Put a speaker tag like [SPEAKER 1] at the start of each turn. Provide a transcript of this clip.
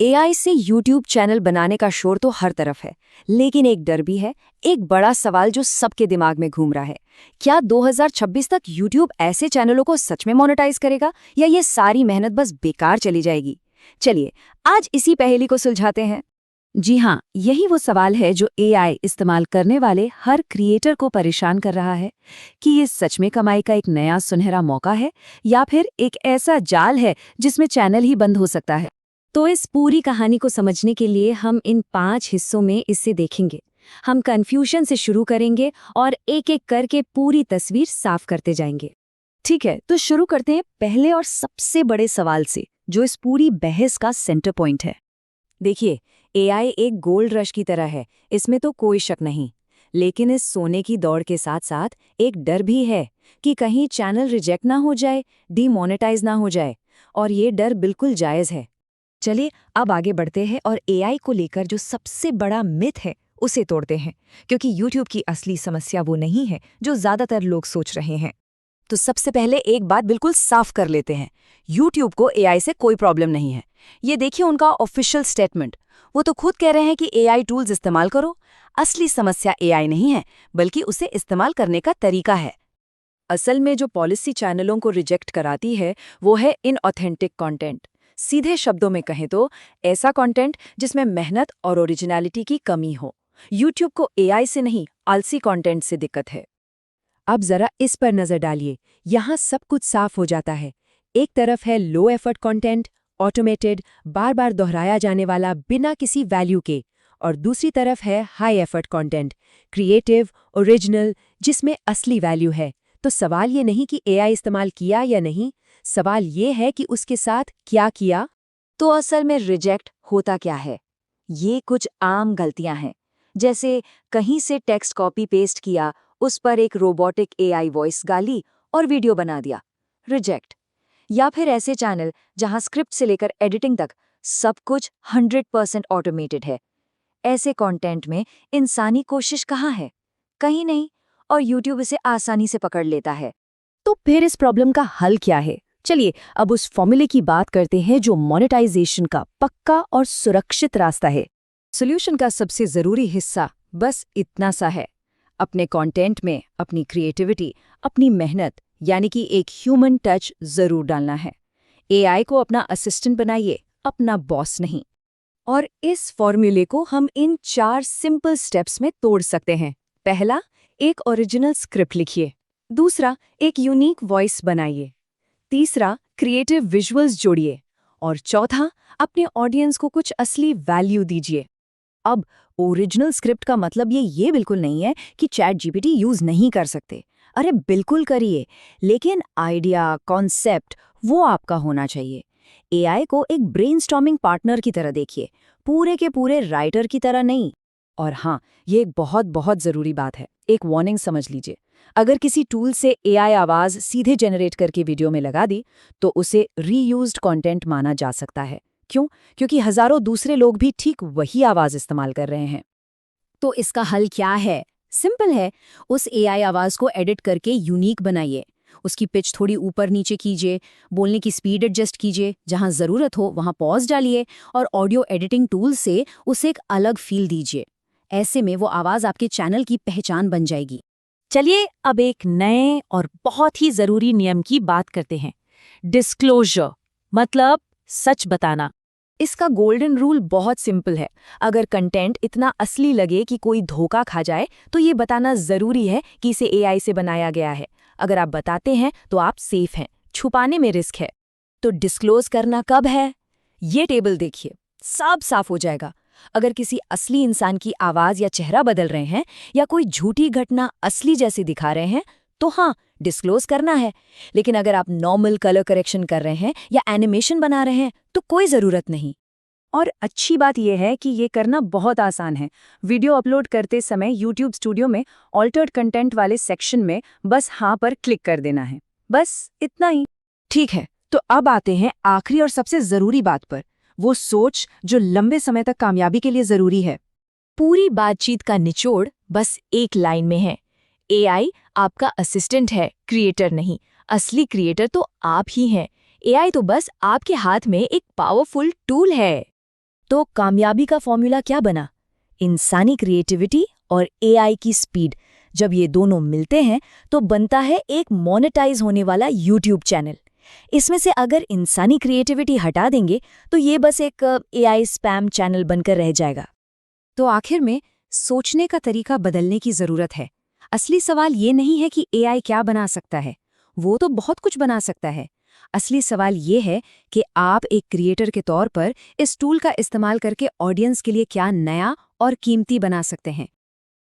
[SPEAKER 1] AI से YouTube channel बनाने का शोर तो हर तरफ है, लेकिन एक डर भी है, एक बड़ा सवाल जो सबके दिमाग में घूम रहा है। क्या 2026 तक यूट्यूब ऐसे चैनलों को सच में मोनेटाइज करेगा या ये सारी मेहनत बस बेकार चली जाएगी? चलिए, आज इसी पहेली को सुलझाते हैं। जी हाँ, यही वो सवाल है जो एआई इस्तेमाल करने वाले हर क्रिएटर को परेशान कर रहा है कि ये सच में कमाई का एक नया सुनहरा मौका है या फिर एक ऐसा जाल है जिसमें चैनल ही बंद हो सकता है। तो इस पूरी कहानी को समझने के लिए हम इन 5 हिस्सों में इसे देखेंगे। हम कन्फ्यूजन से शुरू करेंगे और एक-एक करके पूरी तस्वीर साफ करते जाएंगे। ठीक है, तो शुरू करते हैं पहले और सबसे बड़े सवाल से, जो इस पूरी बहस का सेंटर पॉइंट है। देखिए, एआई एक गोल्ड रश की तरह है, इसमें तो कोई शक नहीं। लेकिन इस सोने की दौड़ के साथ साथ एक डर भी है कि कहीं चैनल रिजेक्ट ना हो जाए, डीमोनेटाइज ना हो जाए, और ये डर बिल्कुल जायज़ है। चलिए अब आगे बढ़ते हैं और एआई को लेकर जो सबसे बड़ा मिथ है उसे तोड़ते हैं, क्योंकि YouTube की असली समस्या वो नहीं है जो ज्यादातर लोग सोच रहे हैं। तो सबसे पहले एक बात बिल्कुल साफ कर लेते हैं, YouTube को एआई से कोई प्रॉब्लम नहीं है। ये देखिए उनका ऑफिशियल स्टेटमेंट, वो तो खुद कह रहे हैं कि एआई टूल्स इस्तेमाल करो। असली समस्या एआई नहीं है, बल्कि उसे इस्तेमाल करने का तरीका है। असल में जो पॉलिसी चैनलों को रिजेक्ट कराती है वो है इनऑथेंटिक कंटेंट। सीधे शब्दों में कहें तो ऐसा कंटेंट जिसमें मेहनत और ओरिजिनलिटी की कमी हो। YouTube को एआई से नहीं, आलसी कंटेंट से दिक्कत है। अब जरा इस पर नजर डालिए, यहाँ सब कुछ साफ हो जाता है। एक तरफ है लो एफर्ट कंटेंट, ऑटोमेटेड, बार बार दोहराया जाने वाला बिना किसी वैल्यू के, और दूसरी तरफ है high effort content, creative, original, जिसमें असली वैल्यू है। तो सवाल ये नहीं कि एआई इस्तेमाल किया या नहीं, सवाल ये है कि उसके साथ क्या किया। तो असल में रिजेक्ट होता क्या है? ये कुछ आम गलतियां हैं, जैसे कहीं से टेक्स्ट कॉपी पेस्ट किया, उस पर एक रोबोटिक एआई वॉइस गाली और वीडियो बना दिया, रिजेक्ट। या फिर ऐसे चैनल जहां स्क्रिप्ट से लेकर एडिटिंग तक सब कुछ 100% ऑटोमेटेड है। ऐसे कंटेंट में इंसानी कोशिश कहाँ है? कहीं नहीं, और YouTube इसे आसानी से पकड़ लेता है। तो फिर इस प्रॉब्लम का हल क्या है? चलिए अब उस फॉर्मूले की बात करते हैं जो मोनेटाइजेशन का पक्का और सुरक्षित रास्ता है। सॉल्यूशन का सबसे जरूरी हिस्सा बस इतना सा है, अपने कंटेंट में अपनी क्रिएटिविटी, अपनी मेहनत, यानी कि एक ह्यूमन टच जरूर डालना है। एआई को अपना असिस्टेंट बनाइए, अपना बॉस नहीं। और इस फॉर्मूले को हम इन 4 सिंपल स्टेप्स में तोड़ सकते हैं। पहला, एक ओरिजिनल स्क्रिप्ट लिखिए। दूसरा, एक यूनिक वॉइस बनाइए। तीसरा, क्रिएटिव विजुअल्स जोड़िए। और चौथा, अपने ऑडियंस को कुछ असली वैल्यू दीजिए। अब ओरिजिनल स्क्रिप्ट का मतलब ये बिल्कुल नहीं है कि चैट जीपीटी यूज नहीं कर सकते। अरे बिल्कुल करिए, लेकिन आइडिया, कॉन्सेप्ट वो आपका होना चाहिए। एआई को एक ब्रेनस्टॉर्मिंग पार्टनर की तरह देखिए, पूरे के पूरे राइटर की तरह नहीं। और हाँ, ये एक बहुत बहुत ज़रूरी बात है, एक वार्निंग समझ लीजिए। अगर किसी टूल से एआई आवाज़ सीधे जनरेट करके वीडियो में लगा दी, तो उसे रीयूज्ड कंटेंट माना जा सकता है। क्यों? क्योंकि हज़ारों दूसरे लोग भी ठीक वही आवाज़ इस्तेमाल कर रहे हैं। तो इसका हल क्या है? सिंपल है, उस एआई आवाज़ को एडिट करके यूनिक बनाइए। उसकी पिच थोड़ी ऊपर नीचे कीजिए, बोलने की स्पीड एडजस्ट कीजिए, जहां ज़रूरत हो वहां पॉज डालिए, और ऑडियो एडिटिंग टूल से उसे एक अलग फील दीजिए। ऐसे में वो आवाज़ आपके चैनल की पहचान बन जाएगी।
[SPEAKER 2] चलिए अब एक नए और बहुत ही जरूरी नियम की बात करते हैं, डिस्क्लोजर, मतलब सच बताना।
[SPEAKER 1] इसका गोल्डन रूल बहुत सिंपल है। अगर कंटेंट इतना असली लगे कि कोई धोखा खा जाए, तो ये बताना जरूरी है कि इसे एआई से बनाया गया है। अगर आप बताते हैं तो आप सेफ हैं, छुपाने में रिस्क है। तो डिस्क्लोज करना कब है? ये टेबल देखिए, सब साफ हो जाएगा। अगर किसी असली इंसान की आवाज़ या चेहरा बदल रहे हैं, या कोई झूठी घटना असली जैसी दिखा रहे हैं, तो हाँ, डिस्क्लोज करना है। लेकिन अगर आप नॉर्मल कलर करेक्शन कर रहे हैं या एनिमेशन बना रहे हैं, तो कोई ज़रूरत नहीं। और अच्छी बात यह है कि ये करना बहुत आसान है। वीडियो अपलोड करते समय YouTube स्टूडियो में ऑल्टर्ड कंटेंट वाले सेक्शन में बस हाँ पर क्लिक कर देना है, बस इतना ही। ठीक है, तो अब आते हैं आखिरी और सबसे ज़रूरी बात पर, वो सोच जो लंबे समय तक कामयाबी के लिए ज़रूरी है।
[SPEAKER 2] पूरी बातचीत का निचोड़ बस एक लाइन में है, एआई आपका असिस्टेंट है, क्रिएटर नहीं। असली क्रिएटर तो आप ही हैं। एआई तो बस आपके हाथ में एक पावरफुल टूल है।
[SPEAKER 1] तो कामयाबी का फॉर्मूला क्या बना? इंसानी क्रिएटिविटी और एआई की स्पीड। जब ये दोनों मिलते हैं तो बनता है एक मोनेटाइज होने वाला यूट्यूब चैनल। इसमें से अगर इंसानी क्रिएटिविटी हटा देंगे तो ये बस एक एआई स्पैम चैनल बनकर रह जाएगा। तो आखिर में सोचने का तरीका बदलने की जरूरत है। असली सवाल ये नहीं है कि एआई क्या बना सकता है, वो तो बहुत कुछ बना सकता है। असली सवाल ये है कि आप एक क्रिएटर के तौर पर इस टूल का इस्तेमाल करके ऑडियंस के लिए क्या नया और कीमती बना सकते हैं।